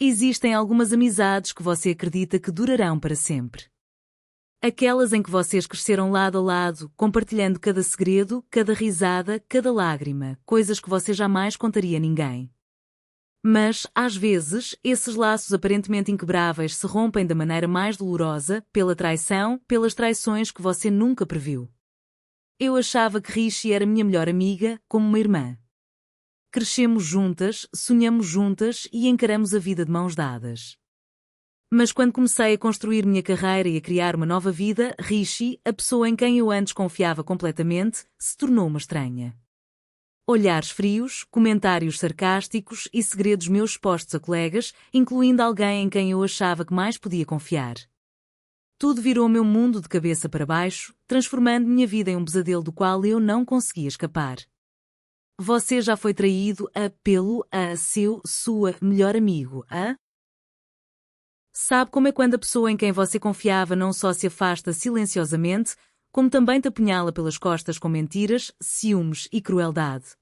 Existem algumas amizades que você acredita que durarão para sempre. Aquelas em que vocês cresceram lado a lado, compartilhando cada segredo, cada risada, cada lágrima, coisas que você jamais contaria a ninguém. Mas, às vezes, esses laços aparentemente inquebráveis se rompem da maneira mais dolorosa, pela traição, pelas traições que você nunca previu. Eu achava que Rishi era minha melhor amiga, como uma irmã. Crescemos juntas, sonhamos juntas e encaramos a vida de mãos dadas. Mas quando comecei a construir minha carreira e a criar uma nova vida, Rishi, a pessoa em quem eu antes confiava completamente, se tornou uma estranha. Olhares frios, comentários sarcásticos e segredos meus expostos a colegas, incluindo alguém em quem eu achava que mais podia confiar. Tudo virou meu mundo de cabeça para baixo, transformando minha vida em um pesadelo do qual eu não conseguia escapar. Você já foi traído pelo sua melhor amigo, Sabe como é quando a pessoa em quem você confiava não só se afasta silenciosamente, como também te apunhala pelas costas com mentiras, ciúmes e crueldade.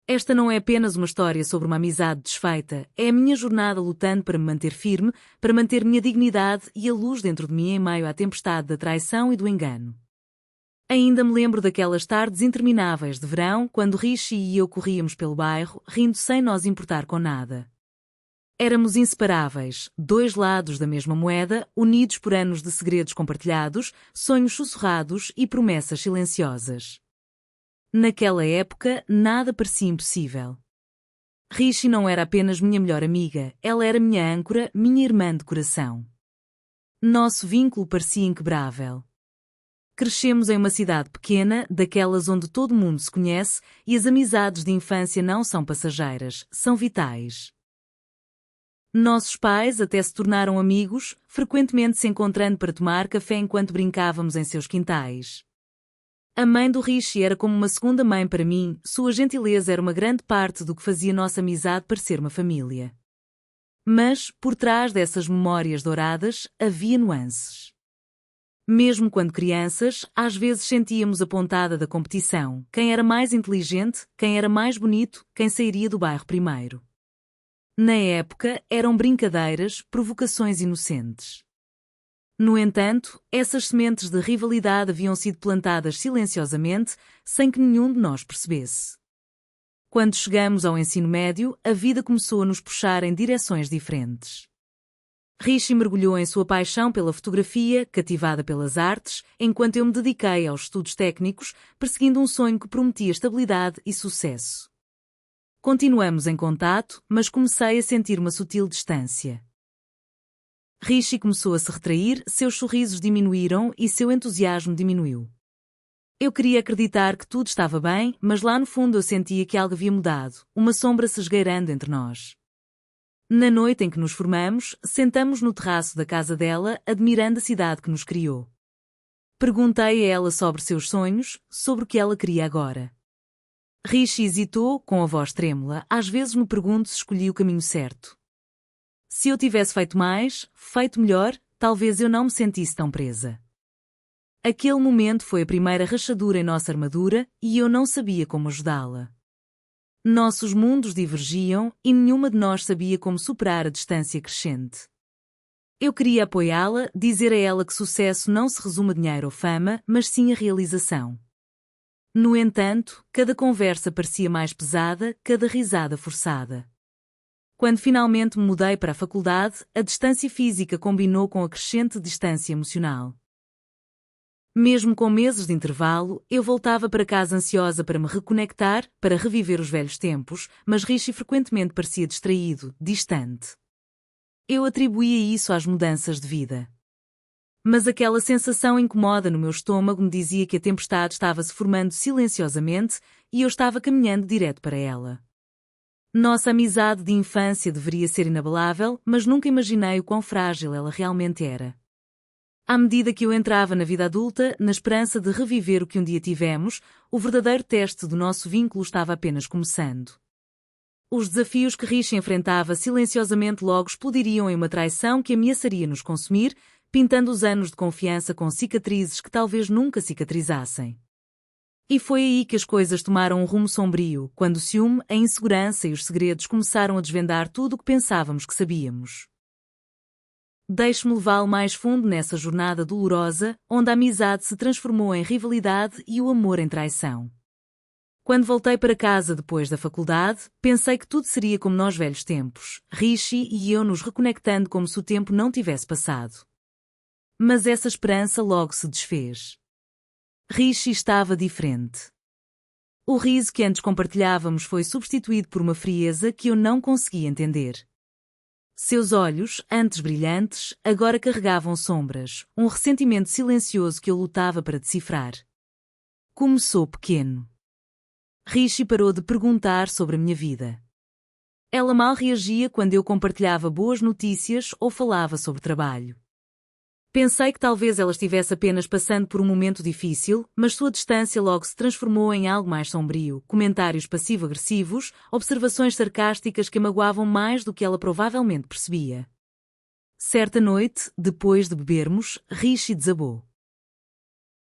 Esta não é apenas uma história sobre uma amizade desfeita, é a minha jornada lutando para me manter firme, para manter minha dignidade e a luz dentro de mim em meio à tempestade da traição e do engano. Ainda me lembro daquelas tardes intermináveis de verão, quando Rishi e eu corríamos pelo bairro, rindo sem nos importar com nada. Éramos inseparáveis, dois lados da mesma moeda, unidos por anos de segredos compartilhados, sonhos sussurrados e promessas silenciosas. Naquela época, nada parecia impossível. Rishi não era apenas minha melhor amiga, ela era minha âncora, minha irmã de coração. Nosso vínculo parecia inquebrável. Crescemos em uma cidade pequena, daquelas onde todo mundo se conhece, e as amizades de infância não são passageiras, são vitais. Nossos pais até se tornaram amigos, frequentemente se encontrando para tomar café enquanto brincávamos em seus quintais. A mãe do Rishi era como uma segunda mãe para mim, sua gentileza era uma grande parte do que fazia nossa amizade parecer uma família. Mas, por trás dessas memórias douradas, havia nuances. Mesmo quando crianças, às vezes sentíamos a pontada da competição, quem era mais inteligente, quem era mais bonito, quem sairia do bairro primeiro. Na época, eram brincadeiras, provocações inocentes. No entanto, essas sementes de rivalidade haviam sido plantadas silenciosamente, sem que nenhum de nós percebesse. Quando chegamos ao ensino médio, a vida começou a nos puxar em direções diferentes. Rishi mergulhou em sua paixão pela fotografia, cativada pelas artes, enquanto eu me dediquei aos estudos técnicos, perseguindo um sonho que prometia estabilidade e sucesso. Continuamos em contato, mas comecei a sentir uma sutil distância. Rishi começou a se retrair, seus sorrisos diminuíram e seu entusiasmo diminuiu. Eu queria acreditar que tudo estava bem, mas lá no fundo eu sentia que algo havia mudado, uma sombra se esgueirando entre nós. Na noite em que nos formamos, sentamos no terraço da casa dela, admirando a cidade que nos criou. Perguntei a ela sobre seus sonhos, sobre o que ela queria agora. Rishi hesitou, com a voz trêmula, às vezes me pergunto se escolhi o caminho certo. Se eu tivesse feito mais, feito melhor, talvez eu não me sentisse tão presa. Aquele momento foi a primeira rachadura em nossa armadura e eu não sabia como ajudá-la. Nossos mundos divergiam e nenhuma de nós sabia como superar a distância crescente. Eu queria apoiá-la, dizer a ela que sucesso não se resume a dinheiro ou fama, mas sim a realização. No entanto, cada conversa parecia mais pesada, cada risada forçada. Quando finalmente me mudei para a faculdade, a distância física combinou com a crescente distância emocional. Mesmo com meses de intervalo, eu voltava para casa ansiosa para me reconectar, para reviver os velhos tempos, mas Rishi frequentemente parecia distraído, distante. Eu atribuía isso às mudanças de vida. Mas aquela sensação incômoda no meu estômago me dizia que a tempestade estava se formando silenciosamente e eu estava caminhando direto para ela. Nossa amizade de infância deveria ser inabalável, mas nunca imaginei o quão frágil ela realmente era. À medida que eu entrava na vida adulta, na esperança de reviver o que um dia tivemos, o verdadeiro teste do nosso vínculo estava apenas começando. Os desafios que Rishi enfrentava silenciosamente logo explodiriam em uma traição que ameaçaria nos consumir, pintando os anos de confiança com cicatrizes que talvez nunca cicatrizassem. E foi aí que as coisas tomaram um rumo sombrio, quando o ciúme, a insegurança e os segredos começaram a desvendar tudo o que pensávamos que sabíamos. Deixe-me levá-lo mais fundo nessa jornada dolorosa, onde a amizade se transformou em rivalidade e o amor em traição. Quando voltei para casa depois da faculdade, pensei que tudo seria como nos velhos tempos, Rishi e eu nos reconectando como se o tempo não tivesse passado. Mas essa esperança logo se desfez. Rishi estava diferente. O riso que antes compartilhávamos foi substituído por uma frieza que eu não conseguia entender. Seus olhos, antes brilhantes, agora carregavam sombras, um ressentimento silencioso que eu lutava para decifrar. Começou pequeno. Rishi parou de perguntar sobre a minha vida. Ela mal reagia quando eu compartilhava boas notícias ou falava sobre trabalho. Pensei que talvez ela estivesse apenas passando por um momento difícil, mas sua distância logo se transformou em algo mais sombrio, comentários passivo-agressivos, observações sarcásticas que a magoavam mais do que ela provavelmente percebia. Certa noite, depois de bebermos, Rishi desabou.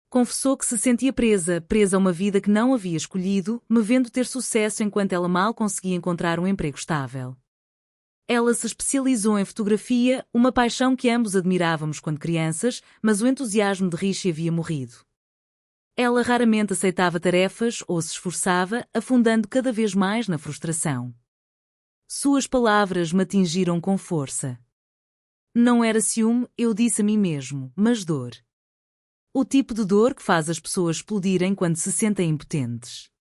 Confessou que se sentia presa a uma vida que não havia escolhido, me vendo ter sucesso enquanto ela mal conseguia encontrar um emprego estável. Ela se especializou em fotografia, uma paixão que ambos admirávamos quando crianças, mas o entusiasmo de Rishi havia morrido. Ela raramente aceitava tarefas ou se esforçava, afundando cada vez mais na frustração. Suas palavras me atingiram com força. Não era ciúme, eu disse a mim mesmo, mas dor. O tipo de dor que faz as pessoas explodirem quando se sentem impotentes.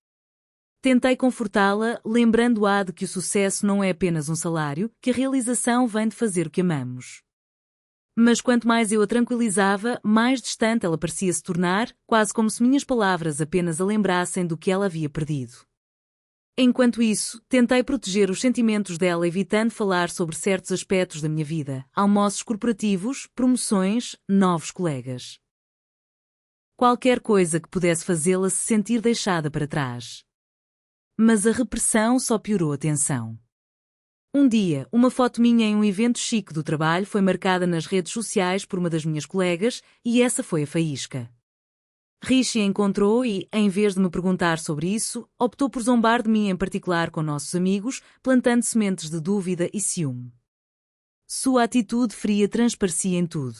Tentei confortá-la, lembrando-a de que o sucesso não é apenas um salário, que a realização vem de fazer o que amamos. Mas quanto mais eu a tranquilizava, mais distante ela parecia se tornar, quase como se minhas palavras apenas a lembrassem do que ela havia perdido. Enquanto isso, tentei proteger os sentimentos dela evitando falar sobre certos aspectos da minha vida, almoços corporativos, promoções, novos colegas. Qualquer coisa que pudesse fazê-la se sentir deixada para trás. Mas a repressão só piorou a tensão. Um dia, uma foto minha em um evento chique do trabalho foi marcada nas redes sociais por uma das minhas colegas, e essa foi a faísca. Rishi a encontrou e, em vez de me perguntar sobre isso, optou por zombar de mim em particular com nossos amigos, plantando sementes de dúvida e ciúme. Sua atitude fria transparecia em tudo.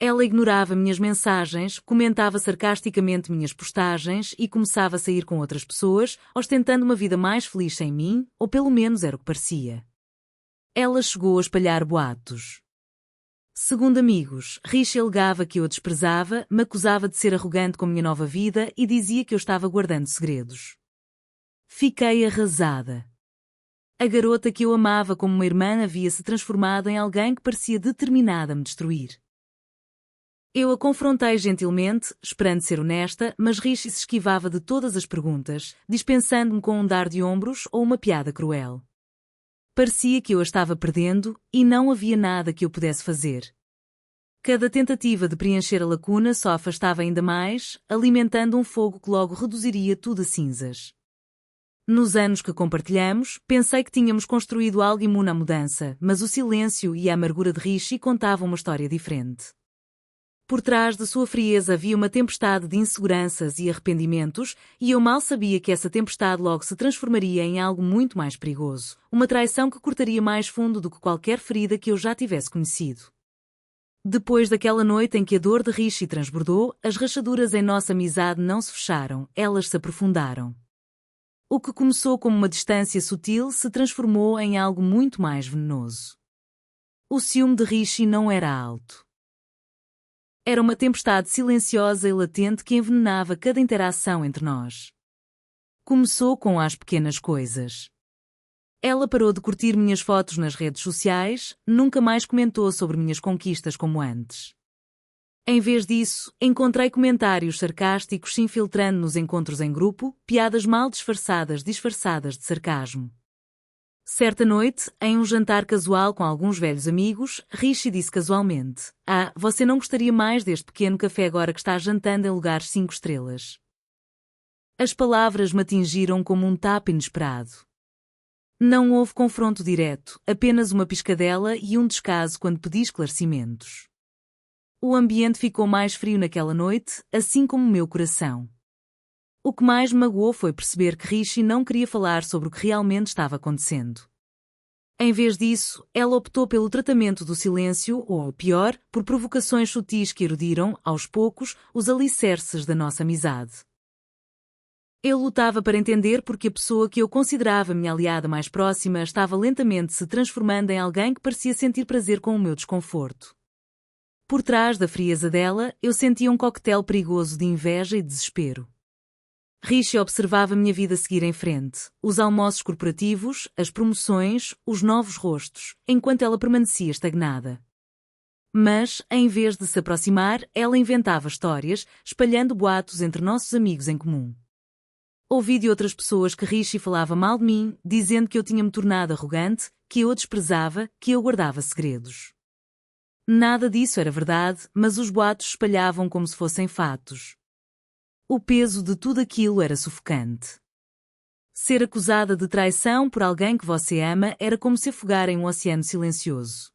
Ela ignorava minhas mensagens, comentava sarcasticamente minhas postagens e começava a sair com outras pessoas, ostentando uma vida mais feliz sem mim, ou pelo menos era o que parecia. Ela chegou a espalhar boatos. Segundo amigos, Rishi alegava que eu a desprezava, me acusava de ser arrogante com minha nova vida e dizia que eu estava guardando segredos. Fiquei arrasada. A garota que eu amava como uma irmã havia se transformado em alguém que parecia determinada a me destruir. Eu a confrontei gentilmente, esperando ser honesta, mas Rishi se esquivava de todas as perguntas, dispensando-me com um dar de ombros ou uma piada cruel. Parecia que eu a estava perdendo, e não havia nada que eu pudesse fazer. Cada tentativa de preencher a lacuna só afastava ainda mais, alimentando um fogo que logo reduziria tudo a cinzas. Nos anos que compartilhamos, pensei que tínhamos construído algo imune à mudança, mas o silêncio e a amargura de Rishi contavam uma história diferente. Por trás de sua frieza havia uma tempestade de inseguranças e arrependimentos, e eu mal sabia que essa tempestade logo se transformaria em algo muito mais perigoso, uma traição que cortaria mais fundo do que qualquer ferida que eu já tivesse conhecido. Depois daquela noite em que a dor de Rishi transbordou, as rachaduras em nossa amizade não se fecharam, elas se aprofundaram. O que começou como uma distância sutil se transformou em algo muito mais venenoso. O ciúme de Rishi não era alto. Era uma tempestade silenciosa e latente que envenenava cada interação entre nós. Começou com as pequenas coisas. Ela parou de curtir minhas fotos nas redes sociais, nunca mais comentou sobre minhas conquistas como antes. Em vez disso, encontrei comentários sarcásticos se infiltrando nos encontros em grupo, piadas mal disfarçadas de sarcasmo. Certa noite, em um jantar casual com alguns velhos amigos, Rishi disse casualmente: você não gostaria mais deste pequeno café agora que está jantando em lugares 5 estrelas? As palavras me atingiram como um tapa inesperado. Não houve confronto direto, apenas uma piscadela e um descaso quando pedi esclarecimentos. O ambiente ficou mais frio naquela noite, assim como o meu coração. O que mais me magoou foi perceber que Rishi não queria falar sobre o que realmente estava acontecendo. Em vez disso, ela optou pelo tratamento do silêncio, ou, pior, por provocações sutis que erudiram, aos poucos, os alicerces da nossa amizade. Eu lutava para entender porque a pessoa que eu considerava minha aliada mais próxima estava lentamente se transformando em alguém que parecia sentir prazer com o meu desconforto. Por trás da frieza dela, eu sentia um coquetel perigoso de inveja e desespero. Rishi observava minha vida seguir em frente, os almoços corporativos, as promoções, os novos rostos, enquanto ela permanecia estagnada. Mas, em vez de se aproximar, ela inventava histórias, espalhando boatos entre nossos amigos em comum. Ouvi de outras pessoas que Rishi falava mal de mim, dizendo que eu tinha me tornado arrogante, que eu a desprezava, que eu guardava segredos. Nada disso era verdade, mas os boatos espalhavam como se fossem fatos. O peso de tudo aquilo era sufocante. Ser acusada de traição por alguém que você ama era como se afogar em um oceano silencioso.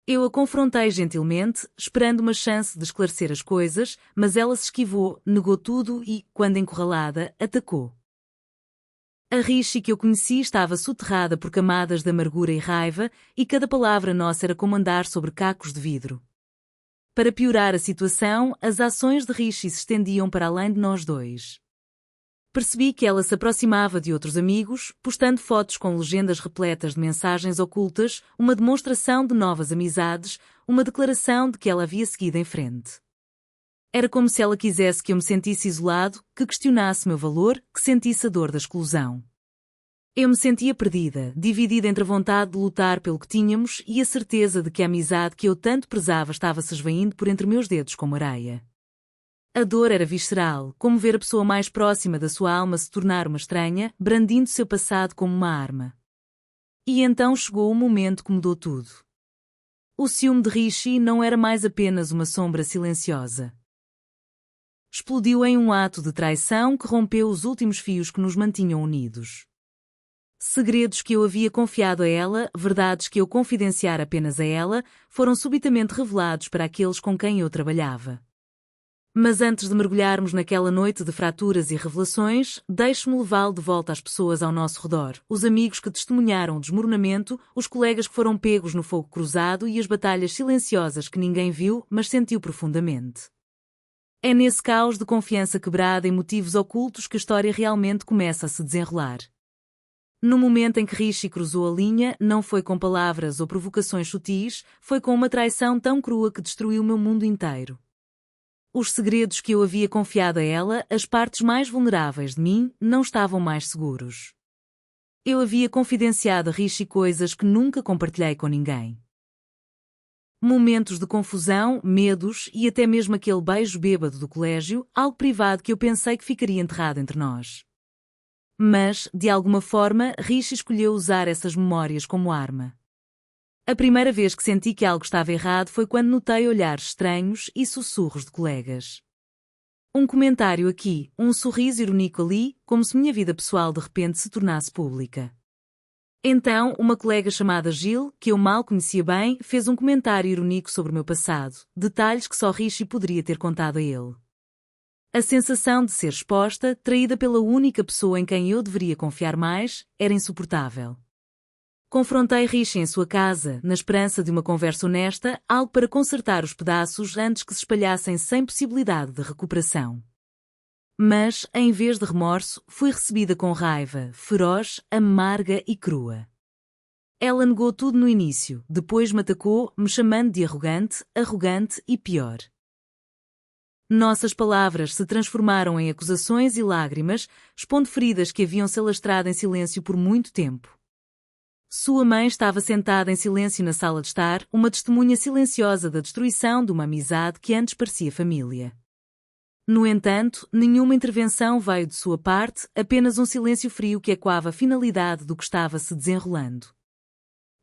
Eu a confrontei gentilmente, esperando uma chance de esclarecer as coisas, mas ela se esquivou, negou tudo e, quando encurralada, atacou. A Rishi que eu conheci estava soterrada por camadas de amargura e raiva, e cada palavra nossa era como andar sobre cacos de vidro. Para piorar a situação, as ações de Rishi se estendiam para além de nós dois. Percebi que ela se aproximava de outros amigos, postando fotos com legendas repletas de mensagens ocultas, uma demonstração de novas amizades, uma declaração de que ela havia seguido em frente. Era como se ela quisesse que eu me sentisse isolado, que questionasse meu valor, que sentisse a dor da exclusão. Eu me sentia perdida, dividida entre a vontade de lutar pelo que tínhamos e a certeza de que a amizade que eu tanto prezava estava se esvaindo por entre meus dedos como areia. A dor era visceral, como ver a pessoa mais próxima da sua alma se tornar uma estranha, brandindo seu passado como uma arma. E então chegou o momento que mudou tudo. O ciúme de Rishi não era mais apenas uma sombra silenciosa. Explodiu em um ato de traição que rompeu os últimos fios que nos mantinham unidos. Segredos que eu havia confiado a ela, verdades que eu confidenciara apenas a ela, foram subitamente revelados para aqueles com quem eu trabalhava. Mas antes de mergulharmos naquela noite de fraturas e revelações, deixe-me levá-lo de volta às pessoas ao nosso redor, os amigos que testemunharam o desmoronamento, os colegas que foram pegos no fogo cruzado e as batalhas silenciosas que ninguém viu, mas sentiu profundamente. É nesse caos de confiança quebrada e motivos ocultos que a história realmente começa a se desenrolar. No momento em que Rishi cruzou a linha, não foi com palavras ou provocações sutis, foi com uma traição tão crua que destruiu o meu mundo inteiro. Os segredos que eu havia confiado a ela, as partes mais vulneráveis de mim, não estavam mais seguros. Eu havia confidenciado a Rishi coisas que nunca compartilhei com ninguém. Momentos de confusão, medos e até mesmo aquele beijo bêbado do colégio, algo privado que eu pensei que ficaria enterrado entre nós. Mas, de alguma forma, Rishi escolheu usar essas memórias como arma. A primeira vez que senti que algo estava errado foi quando notei olhares estranhos e sussurros de colegas. Um comentário aqui, um sorriso irônico ali, como se minha vida pessoal de repente se tornasse pública. Então, uma colega chamada Jill, que eu mal conhecia bem, fez um comentário irônico sobre o meu passado, detalhes que só Rishi poderia ter contado a ele. A sensação de ser exposta, traída pela única pessoa em quem eu deveria confiar mais, era insuportável. Confrontei Rishi em sua casa, na esperança de uma conversa honesta, algo para consertar os pedaços antes que se espalhassem sem possibilidade de recuperação. Mas, em vez de remorso, fui recebida com raiva, feroz, amarga e crua. Ela negou tudo no início, depois me atacou, me chamando de arrogante e pior. Nossas palavras se transformaram em acusações e lágrimas, expondo feridas que haviam se alastrado em silêncio por muito tempo. Sua mãe estava sentada em silêncio na sala de estar, uma testemunha silenciosa da destruição de uma amizade que antes parecia família. No entanto, nenhuma intervenção veio de sua parte, apenas um silêncio frio que ecoava a finalidade do que estava se desenrolando.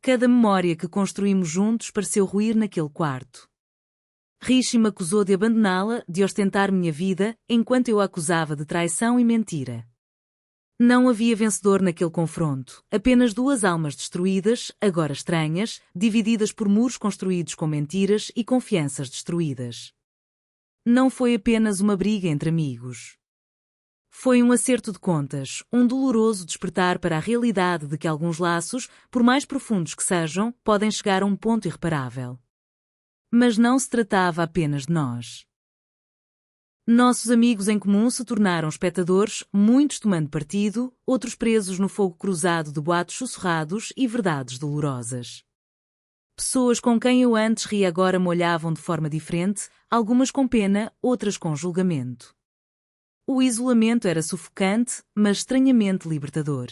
Cada memória que construímos juntos pareceu ruir naquele quarto. Rishi me acusou de abandoná-la, de ostentar minha vida, enquanto eu a acusava de traição e mentira. Não havia vencedor naquele confronto, apenas duas almas destruídas, agora estranhas, divididas por muros construídos com mentiras e confianças destruídas. Não foi apenas uma briga entre amigos. Foi um acerto de contas, um doloroso despertar para a realidade de que alguns laços, por mais profundos que sejam, podem chegar a um ponto irreparável. Mas não se tratava apenas de nós. Nossos amigos em comum se tornaram espectadores, muitos tomando partido, outros presos no fogo cruzado de boatos sussurrados e verdades dolorosas. Pessoas com quem eu antes ria agora me olhavam de forma diferente, algumas com pena, outras com julgamento. O isolamento era sufocante, mas estranhamente libertador.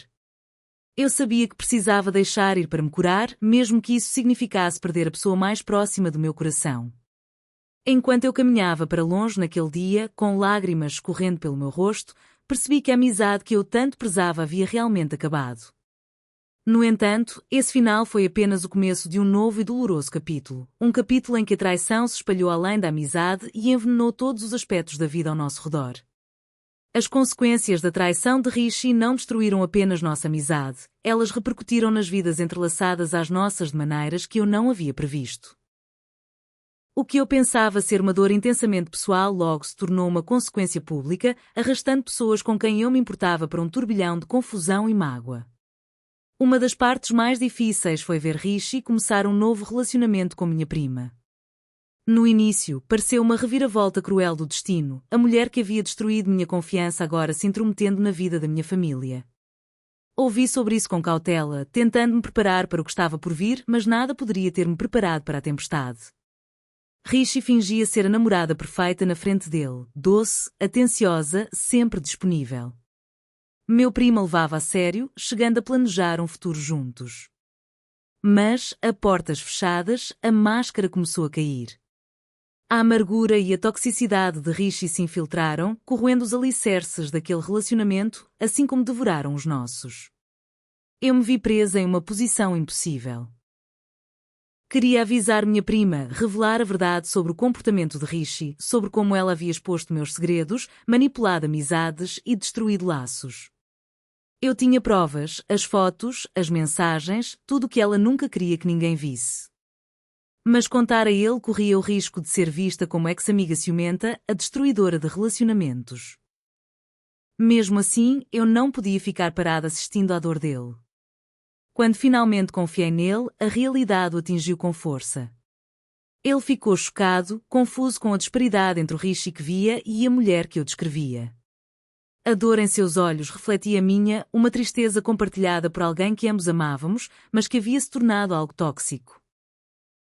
Eu sabia que precisava deixar ir para me curar, mesmo que isso significasse perder a pessoa mais próxima do meu coração. Enquanto eu caminhava para longe naquele dia, com lágrimas escorrendo pelo meu rosto, percebi que a amizade que eu tanto prezava havia realmente acabado. No entanto, esse final foi apenas o começo de um novo e doloroso capítulo. Um capítulo em que a traição se espalhou além da amizade e envenenou todos os aspectos da vida ao nosso redor. As consequências da traição de Rishi não destruíram apenas nossa amizade, elas repercutiram nas vidas entrelaçadas às nossas de maneiras que eu não havia previsto. O que eu pensava ser uma dor intensamente pessoal logo se tornou uma consequência pública, arrastando pessoas com quem eu me importava para um turbilhão de confusão e mágoa. Uma das partes mais difíceis foi ver Rishi começar um novo relacionamento com minha prima. No início, pareceu uma reviravolta cruel do destino, a mulher que havia destruído minha confiança agora se intrometendo na vida da minha família. Ouvi sobre isso com cautela, tentando me preparar para o que estava por vir, mas nada poderia ter-me preparado para a tempestade. Rishi fingia ser a namorada perfeita na frente dele, doce, atenciosa, sempre disponível. Meu primo a levava a sério, chegando a planejar um futuro juntos. Mas, a portas fechadas, a máscara começou a cair. A amargura e a toxicidade de Rishi se infiltraram, corroendo os alicerces daquele relacionamento, assim como devoraram os nossos. Eu me vi presa em uma posição impossível. Queria avisar minha prima, revelar a verdade sobre o comportamento de Rishi, sobre como ela havia exposto meus segredos, manipulado amizades e destruído laços. Eu tinha provas, as fotos, as mensagens, tudo o que ela nunca queria que ninguém visse. Mas contar a ele corria o risco de ser vista como ex-amiga ciumenta, a destruidora de relacionamentos. Mesmo assim, eu não podia ficar parada assistindo à dor dele. Quando finalmente confiei nele, a realidade o atingiu com força. Ele ficou chocado, confuso com a disparidade entre o Rishi que via e a mulher que eu descrevia. A dor em seus olhos refletia a minha, uma tristeza compartilhada por alguém que ambos amávamos, mas que havia se tornado algo tóxico.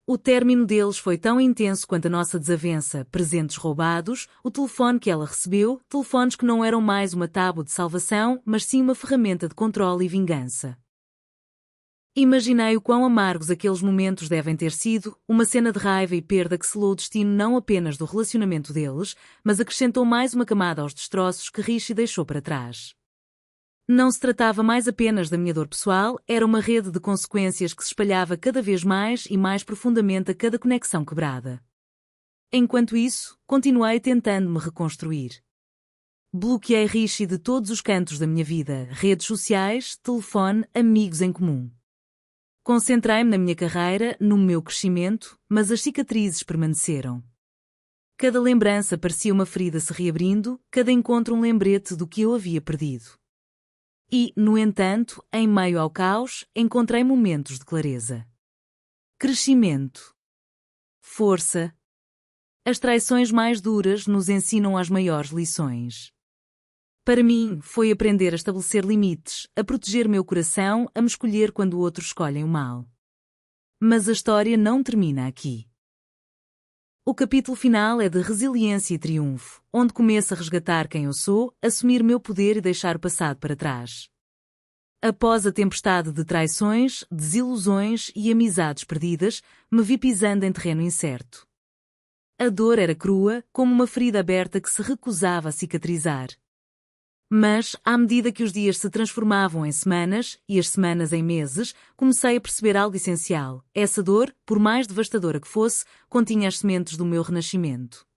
O término deles foi tão intenso quanto a nossa desavença, presentes roubados, o telefone que ela recebeu, telefones que não eram mais uma tábua de salvação, mas sim uma ferramenta de controle e vingança. Imaginei o quão amargos aqueles momentos devem ter sido, uma cena de raiva e perda que selou o destino não apenas do relacionamento deles, mas acrescentou mais uma camada aos destroços que Rishi deixou para trás. Não se tratava mais apenas da minha dor pessoal, era uma rede de consequências que se espalhava cada vez mais e mais profundamente a cada conexão quebrada. Enquanto isso, continuei tentando me reconstruir. Bloqueei Rishi de todos os cantos da minha vida, redes sociais, telefone, amigos em comum. Concentrei-me na minha carreira, no meu crescimento, mas as cicatrizes permaneceram. Cada lembrança parecia uma ferida se reabrindo, cada encontro um lembrete do que eu havia perdido. E, no entanto, em meio ao caos, encontrei momentos de clareza. Crescimento. Força. As traições mais duras nos ensinam as maiores lições. Para mim, foi aprender a estabelecer limites, a proteger meu coração, a me escolher quando outros escolhem o mal. Mas a história não termina aqui. O capítulo final é de resiliência e triunfo, onde começo a resgatar quem eu sou, assumir meu poder e deixar o passado para trás. Após a tempestade de traições, desilusões e amizades perdidas, me vi pisando em terreno incerto. A dor era crua, como uma ferida aberta que se recusava a cicatrizar. Mas, à medida que os dias se transformavam em semanas, e as semanas em meses, comecei a perceber algo essencial. Essa dor, por mais devastadora que fosse, continha as sementes do meu renascimento.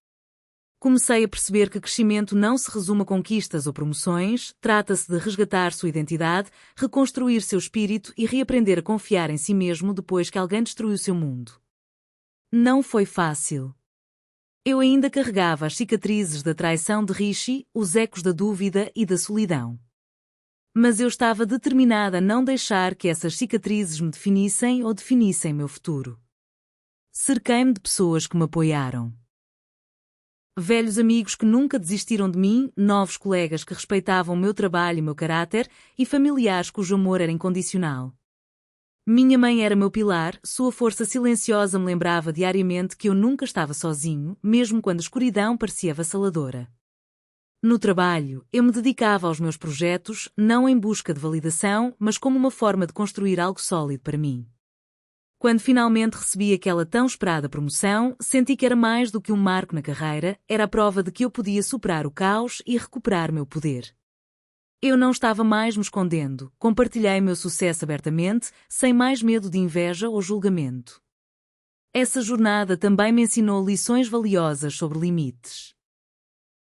Comecei a perceber que crescimento não se resume a conquistas ou promoções, trata-se de resgatar sua identidade, reconstruir seu espírito e reaprender a confiar em si mesmo depois que alguém destruiu seu mundo. Não foi fácil. Eu ainda carregava as cicatrizes da traição de Rishi, os ecos da dúvida e da solidão. Mas eu estava determinada a não deixar que essas cicatrizes me definissem ou definissem meu futuro. Cerquei-me de pessoas que me apoiaram. Velhos amigos que nunca desistiram de mim, novos colegas que respeitavam o meu trabalho e meu caráter, e familiares cujo amor era incondicional. Minha mãe era meu pilar, sua força silenciosa me lembrava diariamente que eu nunca estava sozinho, mesmo quando a escuridão parecia avassaladora. No trabalho, eu me dedicava aos meus projetos, não em busca de validação, mas como uma forma de construir algo sólido para mim. Quando finalmente recebi aquela tão esperada promoção, senti que era mais do que um marco na carreira, era a prova de que eu podia superar o caos e recuperar meu poder. Eu não estava mais me escondendo, compartilhei meu sucesso abertamente, sem mais medo de inveja ou julgamento. Essa jornada também me ensinou lições valiosas sobre limites.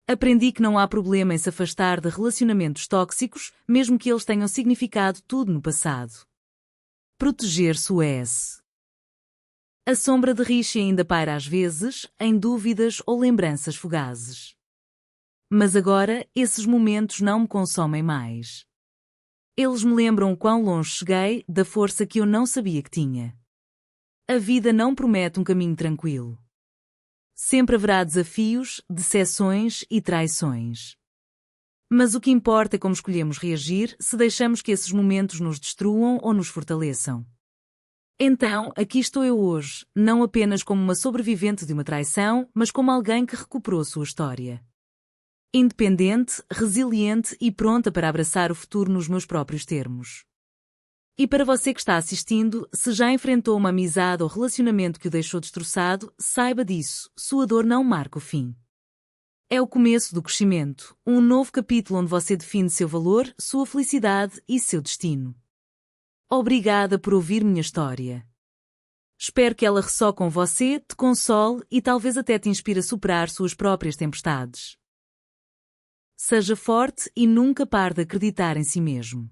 Aprendi que não há problema em se afastar de relacionamentos tóxicos, mesmo que eles tenham significado tudo no passado. Proteger-se o S. A sombra de Rishi ainda paira às vezes, em dúvidas ou lembranças fugazes. Mas agora, esses momentos não me consomem mais. Eles me lembram quão longe cheguei, da força que eu não sabia que tinha. A vida não promete um caminho tranquilo. Sempre haverá desafios, decepções e traições. Mas o que importa é como escolhemos reagir, se deixamos que esses momentos nos destruam ou nos fortaleçam. Então, aqui estou eu hoje, não apenas como uma sobrevivente de uma traição, mas como alguém que recuperou sua história. Independente, resiliente e pronta para abraçar o futuro nos meus próprios termos. E para você que está assistindo, se já enfrentou uma amizade ou relacionamento que o deixou destroçado, saiba disso, sua dor não marca o fim. É o começo do crescimento, um novo capítulo onde você define seu valor, sua felicidade e seu destino. Obrigada por ouvir minha história. Espero que ela ressoe com você, te console e talvez até te inspire a superar suas próprias tempestades. Seja forte e nunca pare de acreditar em si mesmo.